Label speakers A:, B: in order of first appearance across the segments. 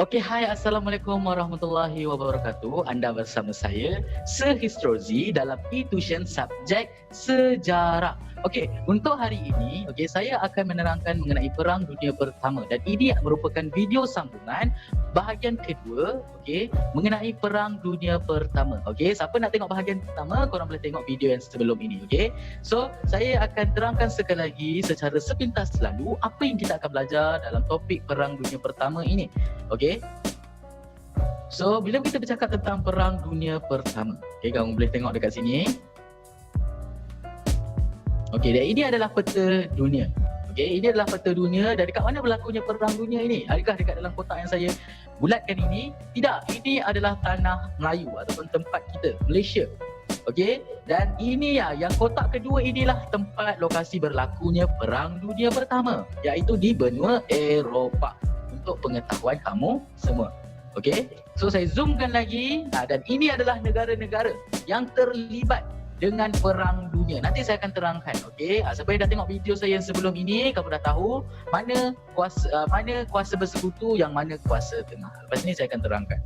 A: Okey, hai, Assalamualaikum warahmatullahi wabarakatuh. Anda bersama saya, Sir Histrozi dalam e-tuition subjek sejarah. Okey, untuk hari ini, saya akan menerangkan mengenai Perang Dunia Pertama dan ini merupakan video sambungan bahagian kedua, mengenai Perang Dunia Pertama. Okey, siapa nak tengok bahagian pertama, korang boleh tengok video yang sebelum ini, okey. So, saya akan terangkan sekali lagi secara sepintas lalu apa yang kita akan belajar dalam topik Perang Dunia Pertama ini. Okey. So, bila kita bercakap tentang Perang Dunia Pertama, kamu boleh tengok dekat sini. Okey, dan ini adalah peta dunia. Okey, ini adalah peta dunia dan dekat mana berlakunya Perang Dunia ini? Adakah dekat dalam kotak yang saya bulatkan ini? Tidak, ini adalah tanah Melayu ataupun tempat kita, Malaysia. Okey, dan ini yang kotak kedua inilah tempat lokasi berlakunya Perang Dunia Pertama, iaitu di benua Eropah. Untuk pengetahuan kamu semua. Okey. So saya zoomkan lagi dan ini adalah negara-negara yang terlibat dengan Perang Dunia. Nanti saya akan terangkan. Okey. Siapa yang dah tengok video saya yang sebelum ini, kamu dah tahu mana kuasa bersekutu, yang mana kuasa tengah. Lepas ni saya akan terangkan.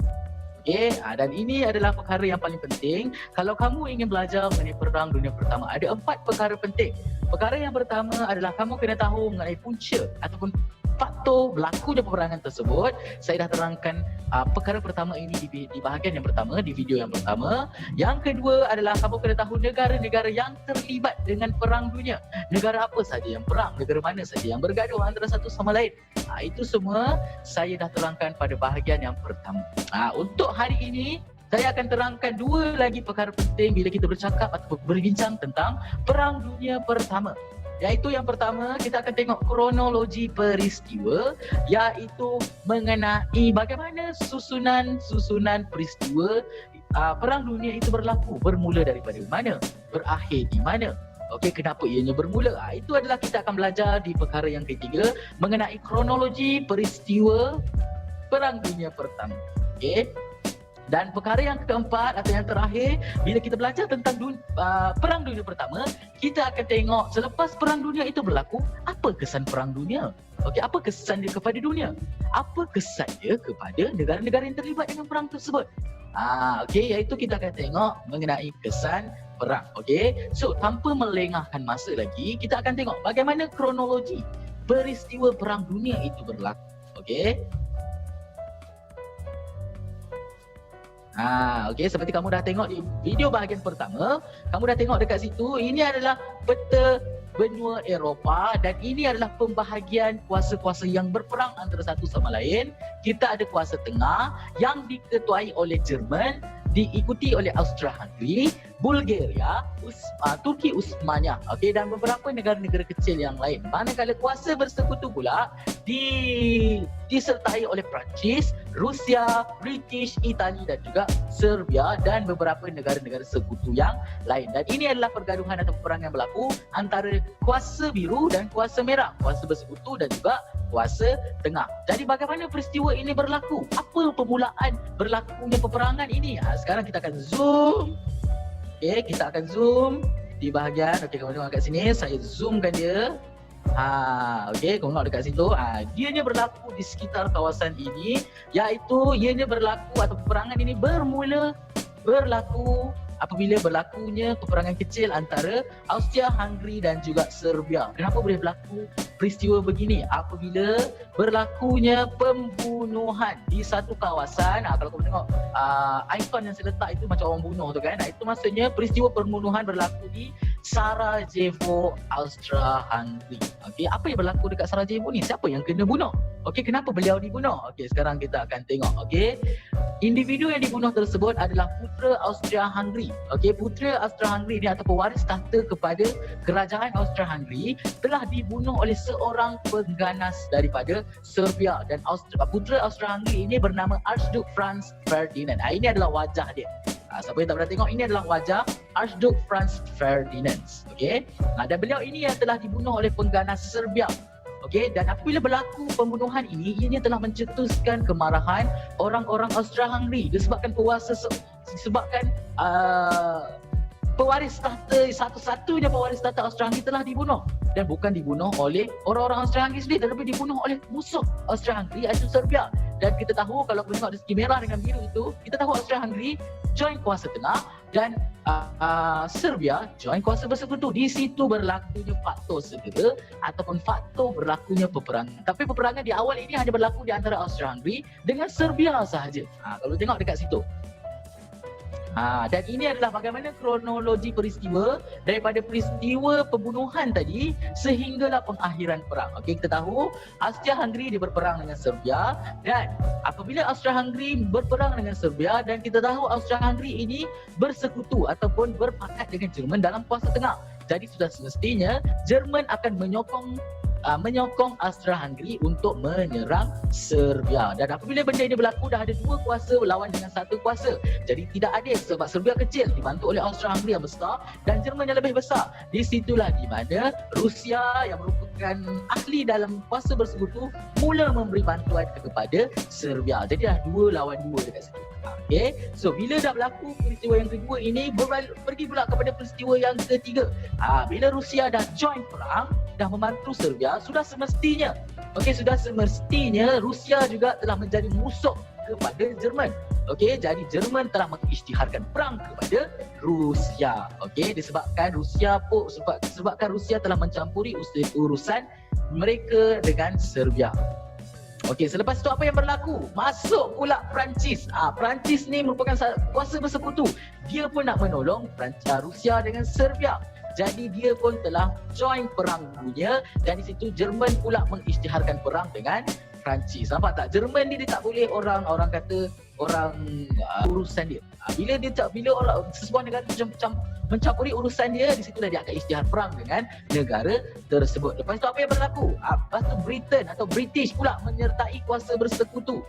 A: Okey, dan ini adalah perkara yang paling penting. Kalau kamu ingin belajar mengenai Perang Dunia Pertama, ada 4 perkara penting. Perkara yang pertama adalah kamu kena tahu mengenai punca ataupun faktor berlakunya peperangan tersebut. Saya dah terangkan perkara pertama ini di bahagian yang pertama, di video yang pertama. Yang kedua adalah kamu kena tahu negara-negara yang terlibat dengan Perang Dunia. Negara apa saja yang perang, negara mana saja yang bergaduh antara satu sama lain. Itu semua saya dah terangkan pada bahagian yang pertama. Untuk hari ini, saya akan terangkan 2 lagi perkara penting bila kita bercakap atau berbincang tentang Perang Dunia Pertama. Iaitu yang pertama, kita akan tengok kronologi peristiwa, iaitu mengenai bagaimana susunan peristiwa Perang Dunia itu berlaku, bermula daripada mana, berakhir di mana. Okey, kenapa ianya bermula? Itu adalah kita akan belajar di perkara yang ketiga mengenai kronologi peristiwa Perang Dunia Pertama. Okey. Dan perkara yang keempat atau yang terakhir, bila kita belajar tentang Perang Dunia Pertama, kita akan tengok selepas Perang Dunia itu berlaku, apa kesan Perang Dunia? Okey, apa kesan dia kepada dunia? Apa kesan dia kepada negara-negara yang terlibat dengan perang tersebut? Okey, iaitu kita akan tengok mengenai kesan perang. Okey, so tanpa melengahkan masa lagi, kita akan tengok bagaimana kronologi peristiwa Perang Dunia itu berlaku. Okey. Okey, seperti kamu dah tengok di video bahagian pertama, kamu dah tengok dekat situ, ini adalah peta benua Eropah dan ini adalah pembahagian kuasa-kuasa yang berperang antara satu sama lain. Kita ada kuasa tengah yang diketuai oleh Jerman, diikuti oleh Austria-Hungary, Bulgaria, Turki Uthmaniyah, okey, dan beberapa negara-negara kecil yang lain. Manakala kuasa bersekutu pula disertai oleh Perancis, Rusia, British, Itali dan juga Serbia dan beberapa negara-negara sekutu yang lain. Dan ini adalah pergaduhan atau perang yang berlaku antara kuasa biru dan kuasa merah, kuasa bersekutu dan juga kuasa tengah. Jadi bagaimana peristiwa ini berlaku? Apa permulaan berlakunya peperangan ini? Sekarang kita akan zoom. Okey, kita akan zoom di bahagian, kamu tengok kat sini, saya zoomkan dia. Okey, kamu tengok dekat situ. Ianya berlaku di sekitar kawasan ini, iaitu ianya berlaku atau peperangan ini berlaku apabila berlakunya peperangan kecil antara Austria-Hungary dan juga Serbia. Kenapa boleh berlaku peristiwa begini? Apabila berlakunya pembunuhan di satu kawasan. Kalau kamu tengok ikon yang saya letak itu macam orang bunuh tu kan. Itu maksudnya peristiwa pembunuhan berlaku di Sarajevo, Austria-Hungary. Okey, apa yang berlaku dekat Sarajevo ni? Siapa yang kena bunuh? Okey, kenapa beliau dibunuh? Okey, sekarang kita akan tengok. Okey, individu yang dibunuh tersebut adalah putera Austria-Hungary. Okey, putera Austria-Hungary ni atau pewaris tahta kepada kerajaan Austria-Hungary telah dibunuh oleh seorang pengganas daripada Serbia dan putera Austria-Hungary ini bernama Archduke Franz Ferdinand. Ini adalah wajah dia. Siapa yang tak pernah tengok, ini adalah wajah Archduke Franz Ferdinand. Okey, dan beliau ini yang telah dibunuh oleh pengganas Serbia. Okey, dan apabila berlaku pembunuhan ini, ianya telah mencetuskan kemarahan orang-orang Austria-Hungary disebabkan pewaris tahta, satu-satunya pewaris tahta Austria-Hungary telah dibunuh. dan bukan dibunuh oleh orang-orang Austria-Hungaria sendiri, tetapi dibunuh oleh musuh Austria-Hungaria iaitu Serbia. Dan kita tahu kalau kita tengok dari segi merah dengan biru itu, kita tahu Austria-Hungaria join kuasa tengah dan Serbia join kuasa bersekutu. Di situ berlakunya faktor segera ataupun faktor berlakunya peperangan. Tapi peperangan di awal ini hanya berlaku di antara Austria-Hungaria dengan Serbia sahaja. Kalau tengok dekat situ. Dan ini adalah bagaimana kronologi peristiwa daripada peristiwa pembunuhan tadi sehinggalah pengakhiran perang. Okey, kita tahu Austria-Hungaria dia berperang dengan Serbia, dan apabila Austria-Hungaria berperang dengan Serbia dan kita tahu Austria-Hungaria ini bersekutu ataupun berpakat dengan Jerman dalam kuasa tengah. Jadi sudah semestinya Jerman akan menyokong Austria-Hungaria untuk menyerang Serbia. Dan apabila benda ini berlaku, dah ada dua kuasa berlawan dengan satu kuasa. Jadi tidak adil sebab Serbia kecil dibantu oleh Austria-Hungaria yang besar dan Jerman yang lebih besar. Di situlah di mana Rusia yang merupakan ahli dalam kuasa bersekutu mula memberi bantuan kepada Serbia. Jadi dah dua lawan dua dekat situ. Okay, so bila dah berlaku peristiwa yang kedua ini, pergi pula kepada peristiwa yang ketiga. Bila Rusia dah join perang, dah membantu Serbia, sudah semestinya Rusia juga telah menjadi musuh kepada Jerman. Okey, jadi Jerman telah mengisytiharkan perang kepada Rusia. Okey, disebabkan Rusia telah mencampuri urusan mereka dengan Serbia. Okey, selepas itu apa yang berlaku? Masuk pula Perancis. Perancis ni merupakan kuasa bersekutu. Dia pun nak menolong Rusia dengan Serbia. Jadi dia pun telah join perang dunia dan di situ Jerman pula mengisytiharkan perang dengan Perancis. Nampak tak? Jerman ni dia tak boleh orang kata urusan dia. Bila orang sesebuah negara mencampuri urusan dia, di situlah dia akan isytihar perang dengan negara tersebut. Lepas tu apa yang berlaku? Lepas tu Britain atau British pula menyertai kuasa bersekutu.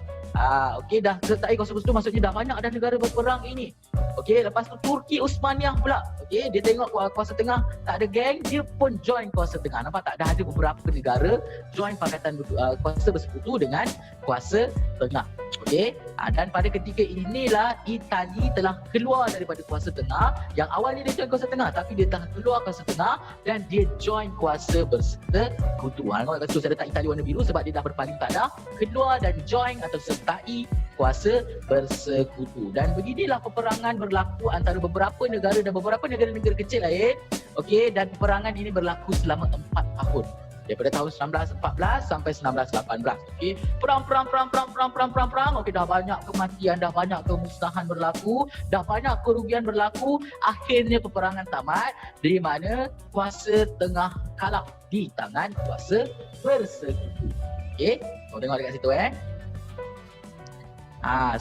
A: Okey, dah sertai kuasa bersekutu maksudnya dah banyak dah negara berperang ini. Okey, lepas tu Turki Uthmaniyah pula. Okey, dia tengok kuasa tengah tak ada geng, dia pun join kuasa tengah. Nampak tak? Dah ada beberapa negara join pakatan kuasa bersekutu dengan kuasa tengah. Okey, dan pada ketika inilah Itali telah keluar daripada kuasa tengah. Yang awalnya dia join kuasa tengah, tapi dia telah keluar kuasa tengah dan dia join kuasa bersekutu. Nampak tak? Saya letak Itali warna biru sebab dia dah berpaling tanah, keluar dan join atau sertai kuasa bersekutu. Dan beginilah peperangan berlaku antara beberapa negara dan beberapa negara-negara kecil lain. Okey, dan peperangan ini berlaku selama 4 tahun. Daripada tahun 1914 sampai 1918. Okey, perang. Okey, dah banyak kematian, dah banyak kemusnahan berlaku, dah banyak kerugian berlaku. Akhirnya peperangan tamat di mana kuasa tengah kalah di tangan kuasa bersekutu. Okey, kau tengok dekat situ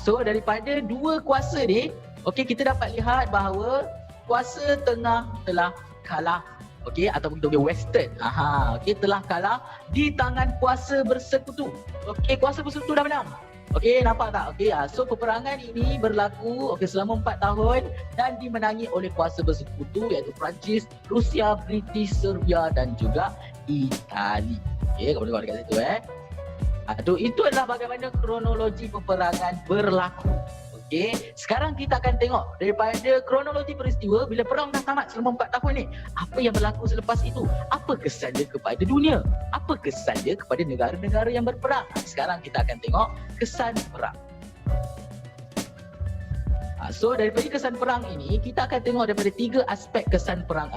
A: So daripada dua kuasa ni, okey, kita dapat lihat bahawa kuasa tengah telah kalah. Okey, ataupun kita Western. Okey, telah kalah di tangan kuasa bersekutu. Okey, kuasa bersekutu dah menang. Okey, nampak tak? Okey, so peperangan ini berlaku selama 4 tahun dan dimenangi oleh kuasa bersekutu iaitu Perancis, Rusia, British, Serbia dan juga Itali. Okey, kau boleh tengok dekat situ itu adalah bagaimana kronologi peperangan berlaku. Okey, sekarang kita akan tengok daripada kronologi peristiwa bila perang dah tamat selama 4 tahun ni. Apa yang berlaku selepas itu? Apa kesan dia kepada dunia? Apa kesan dia kepada negara-negara yang berperang? Sekarang kita akan tengok kesan perang. So daripada kesan perang ini, kita akan tengok daripada 3 aspek kesan perang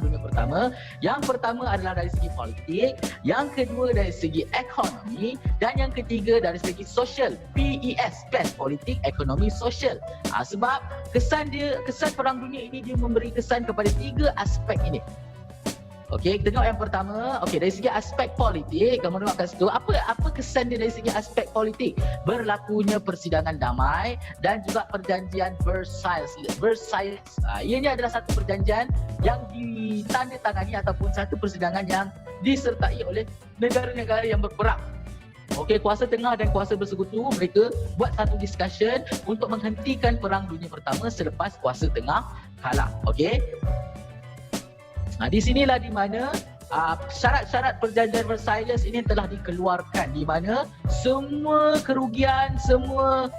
A: dunia pertama. Yang pertama adalah dari segi politik, yang kedua dari segi ekonomi, dan yang ketiga dari segi sosial. PES, politik, ekonomi, sosial. Sebab kesan perang dunia ini dia memberi kesan kepada 3 aspek ini. Okey, kita tengok yang pertama. Okey, dari segi aspek politik, kamu tengok kat situ, apa kesan dia dari segi aspek politik? Berlakunya persidangan damai dan juga perjanjian Versailles. Ianya adalah satu perjanjian yang ditandatangani ataupun satu persidangan yang disertai oleh negara-negara yang berperang. Okey, kuasa tengah dan kuasa bersekutu mereka buat satu discussion untuk menghentikan perang dunia pertama selepas kuasa tengah kalah. Okey. Di sinilah di mana syarat-syarat perjanjian Versailles ini telah dikeluarkan, di mana semua kerugian, semua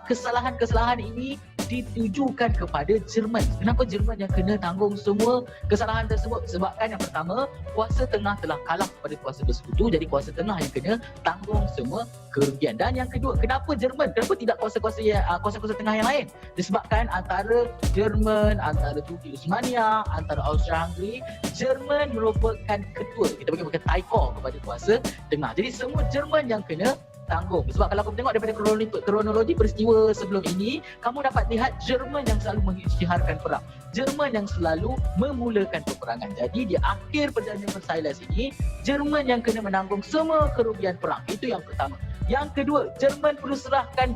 A: kesalahan-kesalahan ini ditujukan kepada Jerman. Kenapa Jerman yang kena tanggung semua kesalahan tersebut? Sebabkan yang pertama, kuasa tengah telah kalah kepada kuasa bersekutu, jadi kuasa tengah yang kena tanggung semua kerugian. Dan yang kedua, kenapa Jerman? Kenapa tidak kuasa-kuasa tengah yang lain? Disebabkan antara Jerman, antara Turki Uthmaniyah, antara Austria-Hungary, Jerman merupakan ketua, kita panggil taikor kepada kuasa tengah. Jadi semua Jerman yang kena tanggung. Sebab kalau kamu tengok daripada kronologi peristiwa sebelum ini, kamu dapat lihat Jerman yang selalu mengisytiharkan perang. Jerman yang selalu memulakan peperangan. Jadi di akhir perjanjian Versailles ini, Jerman yang kena menanggung semua kerugian perang. Itu yang pertama. Yang kedua, Jerman perlu serahkan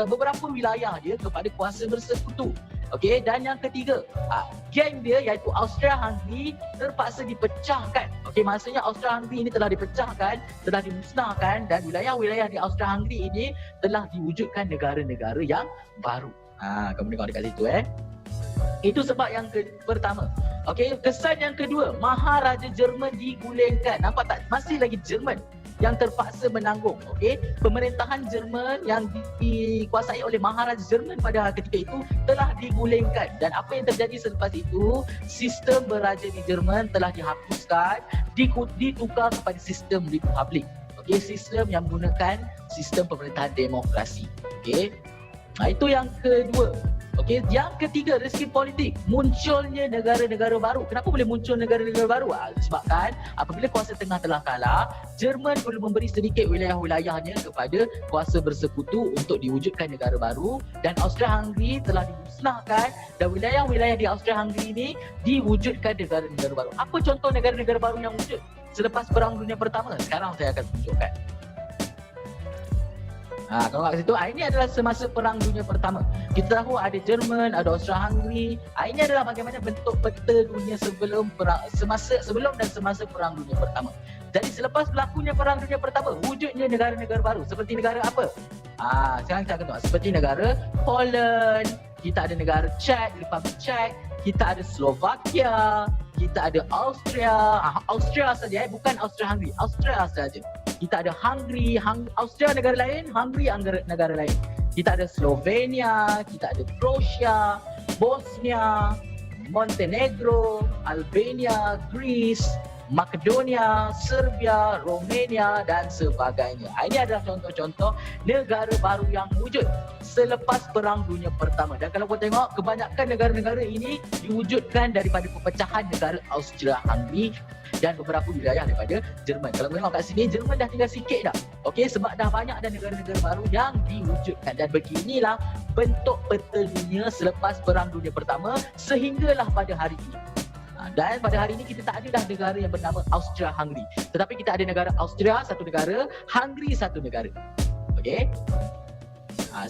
A: beberapa wilayah dia kepada kuasa bersekutu. Okey, dan yang ketiga, geng dia iaitu Austria-Hungary terpaksa dipecahkan. Okey, maksudnya Austria-Hungary ini telah dipecahkan, telah dimusnahkan, dan wilayah-wilayah di Austria-Hungary ini telah diwujudkan negara-negara yang baru. Kamu tengok dekat situ Itu sebab yang pertama. Okey, kesan yang kedua, Maharaja Jerman digulingkan. Nampak tak? Masih lagi Jerman yang terpaksa menanggung. Okey, pemerintahan Jerman yang dikuasai oleh Maharaja Jerman pada ketika itu telah digulingkan. Dan apa yang terjadi selepas itu, sistem beraja di Jerman telah dihapuskan, ditukar kepada sistem republik. Okey, sistem yang menggunakan sistem pemerintahan demokrasi. Okey, itu yang kedua. Okey, yang ketiga, dari segi politik, munculnya negara-negara baru. Kenapa boleh muncul negara-negara baru? Disebabkan apabila kuasa tengah telah kalah, Jerman perlu memberi sedikit wilayah-wilayahnya kepada kuasa bersekutu untuk diwujudkan negara baru, dan Austria-Hungary telah dimusnahkan dan wilayah-wilayah di Austria-Hungary ini diwujudkan negara-negara baru. Apa contoh negara-negara baru yang wujud selepas Perang Dunia Pertama? Sekarang saya akan tunjukkan. Kalau kat situ, ini adalah semasa Perang Dunia Pertama. Kita tahu ada Jerman, ada Austria-Hungary. Ini adalah bagaimana bentuk peta dunia sebelum dan semasa Perang Dunia Pertama. Jadi selepas berlakunya Perang Dunia Pertama, wujudnya negara-negara baru. Seperti negara apa? Sekarang kita akan tengok. Seperti negara Poland, kita ada negara Czech, Republik Czech, kita ada Slovakia, kita ada Austria. Austria saja, bukan Austria-Hungary. Austria saja. Kita ada Hungary, Austria negara lain, Hungary negara lain. Kita ada Slovenia, kita ada Croatia, Bosnia, Montenegro, Albania, Greece, Makedonia, Serbia, Romania dan sebagainya. Ini adalah contoh-contoh negara baru yang wujud selepas Perang Dunia Pertama. Dan kalau kita tengok, kebanyakan negara-negara ini diwujudkan daripada perpecahan negara Austria-Hungary dan beberapa wilayah daripada Jerman. Kalau tengok kat sini, Jerman dah tinggal sikit dah. Okey, sebab dah banyak ada negara-negara baru yang diwujudkan. Dan beginilah bentuk peta dunia selepas Perang Dunia Pertama sehinggalah pada hari ini. Dan pada hari ini kita tak ada dah negara yang bernama Austria-Hungary. Tetapi kita ada negara Austria satu negara, Hungary satu negara. Okey.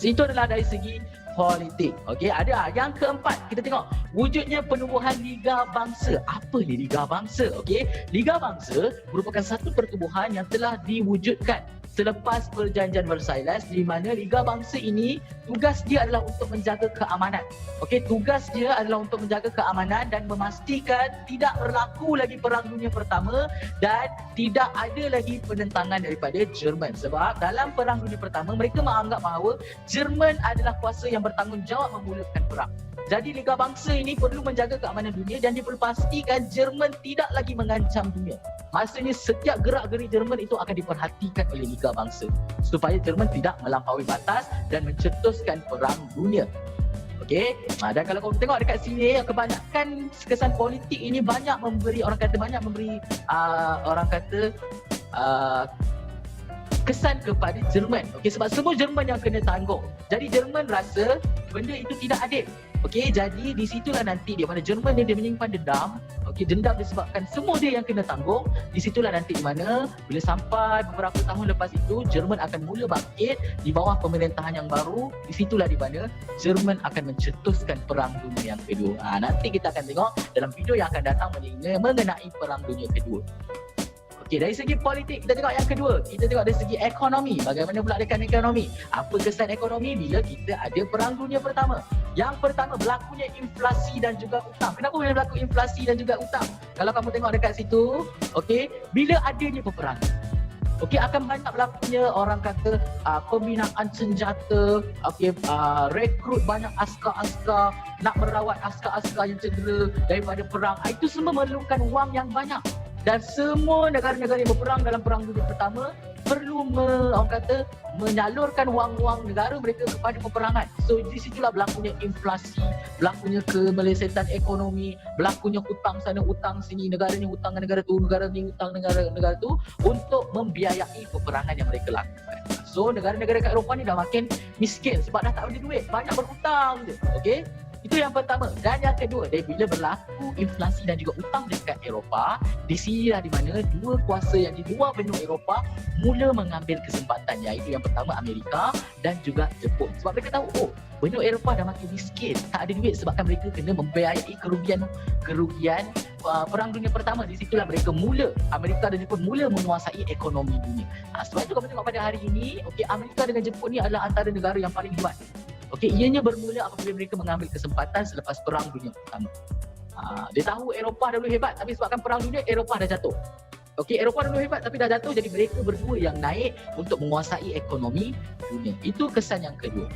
A: Itu adalah dari segi politik. Okey, ada yang keempat, kita tengok wujudnya penubuhan Liga Bangsa. Apa ni Liga Bangsa? Okey, Liga Bangsa merupakan satu pertubuhan yang telah diwujudkan selepas perjanjian Versailles, di mana Liga Bangsa ini tugas dia adalah untuk menjaga keamanan. Okey, tugas dia adalah untuk menjaga keamanan dan memastikan tidak berlaku lagi Perang Dunia Pertama dan tidak ada lagi penentangan daripada Jerman. Sebab dalam Perang Dunia Pertama mereka menganggap bahawa Jerman adalah kuasa yang bertanggungjawab memulakan perang. Jadi Liga Bangsa ini perlu menjaga keamanan dunia dan dia perlu pastikan Jerman tidak lagi mengancam dunia. Maksudnya setiap gerak-gerik Jerman itu akan diperhatikan oleh Liga Bangsa supaya Jerman tidak melampaui batas dan mencetuskan perang dunia. Okey, dan kalau kau tengok dekat sini, kebanyakan kesan politik ini banyak memberi kesan kepada Jerman. Okey, sebab semua Jerman yang kena tanggung. Jadi Jerman rasa benda itu tidak adil. Okey, jadi di situlah nanti di mana Jerman dia menyimpan dendam. Okey, dendam disebabkan semua dia yang kena tanggung. Di situlah nanti di mana bila sampai beberapa tahun lepas itu Jerman akan mula bangkit di bawah pemerintahan yang baru. Di situlah di mana Jerman akan mencetuskan Perang Dunia yang kedua. Nanti kita akan tengok dalam video yang akan datang mengenai Perang Dunia kedua. Okey, dari segi politik kita tengok yang kedua. Kita tengok dari segi ekonomi. Bagaimana pula dengan ekonomi? Apa kesan ekonomi bila kita ada Perang Dunia Pertama? Yang pertama, berlakunya inflasi dan juga hutang. Kenapa boleh berlaku inflasi dan juga hutang? Kalau kamu tengok dekat situ, okey, bila adanya peperangan. Okey, akan banyak berlakunya orang kata pembinaan senjata, okey, rekrut banyak askar-askar, nak merawat askar-askar yang cedera daripada perang. Itu semua memerlukan wang yang banyak. Dan semua negara-negara yang berperang dalam Perang Dunia Pertama perlu orang kata menyalurkan wang-wang negara mereka kepada peperangan. So di situlah berlakunya inflasi, berlakunya kemelesetan ekonomi, berlakunya hutang sana hutang sini, negara ni hutang negara tu, negara ni hutang negara tu untuk membiayai peperangan yang mereka lakukan. So negara-negara kat Eropah ni dah makin miskin sebab dah tak ada duit, banyak berhutang je. Okey? Itu yang pertama. Dan yang kedua, bila berlaku inflasi dan juga hutang dekat Eropah, di sinilah di mana dua kuasa yang di luar benua Eropah mula mengambil kesempatan, iaitu yang pertama Amerika dan juga Jepun. Sebab mereka tahu, benua Eropah dah makin miskin, tak ada duit sebabkan mereka kena membiayai kerugian Perang Dunia Pertama. Di situlah mereka Amerika dan Jepun mula menguasai ekonomi dunia. Sebab itu kalau tengok pada hari ini, Amerika dengan Jepun ni adalah antara negara yang paling hebat. Ianya bermula apabila mereka mengambil kesempatan selepas Perang Dunia Pertama. Dia tahu Eropah dahulu hebat, tapi sebabkan Perang Dunia, Eropah dah jatuh. Eropah dahulu hebat tapi dah jatuh, jadi mereka berdua yang naik untuk menguasai ekonomi dunia. Itu kesan yang kedua.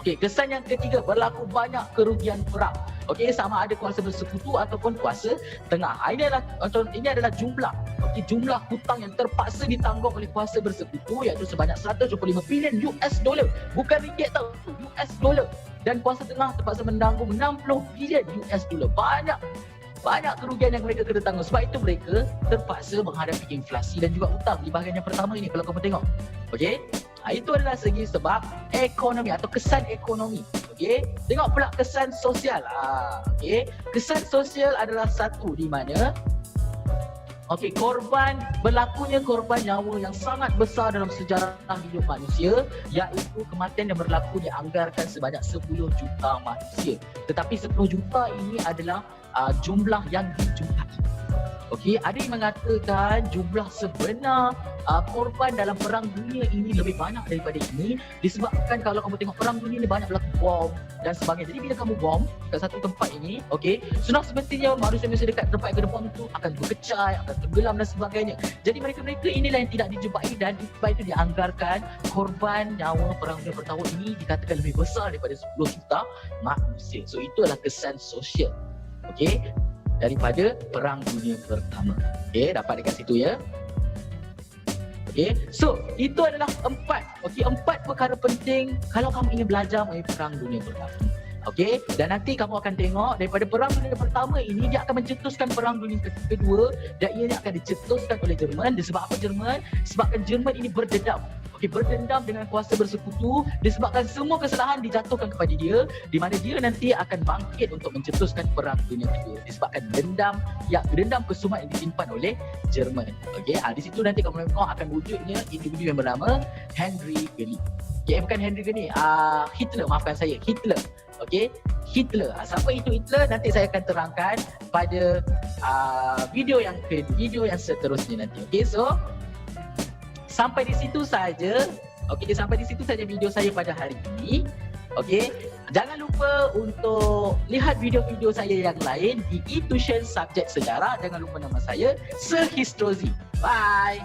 A: Kesan yang ketiga, berlaku banyak kerugian perang. Sama ada kuasa bersekutu ataupun kuasa tengah. Ini adalah jumlah jumlah hutang yang terpaksa ditanggung oleh kuasa bersekutu, iaitu sebanyak 125 bilion US dollar. Bukan ringgit tau, US dollar. Dan kuasa tengah terpaksa menanggung 60 bilion US dollar. Banyak kerugian yang mereka kena tanggung. Sebab itu mereka terpaksa menghadapi inflasi dan juga hutang di bahagian yang pertama ini kalau kamu tengok. Itu adalah segi sebab ekonomi atau kesan ekonomi. Tengok pula kesan sosial. Kesan sosial adalah satu di mana berlakunya korban nyawa yang sangat besar dalam sejarah hidup manusia, iaitu kematian yang berlaku dianggarkan sebanyak 10 juta manusia. Tetapi 10 juta ini adalah jumlah yang dijumpai. Ada yang mengatakan jumlah sebenar korban dalam Perang Dunia ini lebih banyak daripada ini, disebabkan kalau kamu tengok Perang Dunia ini banyak berlaku bom dan sebagainya. Jadi bila kamu bom kat satu tempat ini, sudah semestinya manusia-manusia dekat tempat yang kena bom itu akan berkecai, akan tenggelam dan sebagainya. Jadi mereka-mereka inilah yang tidak dijumpai, dan sebab itu dianggarkan korban nyawa Perang Dunia Pertama ini dikatakan lebih besar daripada 10 juta manusia. So itu adalah kesan sosial daripada Perang Dunia Pertama. Dapat dekat situ ya. So itu adalah empat perkara penting kalau kamu ingin belajar mengenai Perang Dunia Pertama. Dan nanti kamu akan tengok daripada Perang Dunia Pertama ini dia akan mencetuskan Perang Dunia Kedua, dan ia akan dicetuskan oleh Jerman. Disebab apa Jerman? Sebabkan Jerman ini berdendam. Berdendam dengan kuasa bersekutu, disebabkan semua kesalahan dijatuhkan kepada dia, di mana dia nanti akan bangkit untuk mencetuskan Perang Dunia Kedua disebabkan dendam kesumat yang disimpan oleh Jerman. Di situ nanti kamu tengok akan wujudnya individu yang bernama Henry Geli. Bukan Henry Geli, Hitler, maafkan saya, Hitler. Hitler. Siapa itu Hitler? Nanti saya akan terangkan pada video yang seterusnya nanti. So sampai di situ saja. Sampai di situ saja video saya pada hari ini. Jangan lupa untuk lihat video-video saya yang lain di e-tuition subjek sejarah. Jangan lupa nama saya Sir Histrozi. Bye.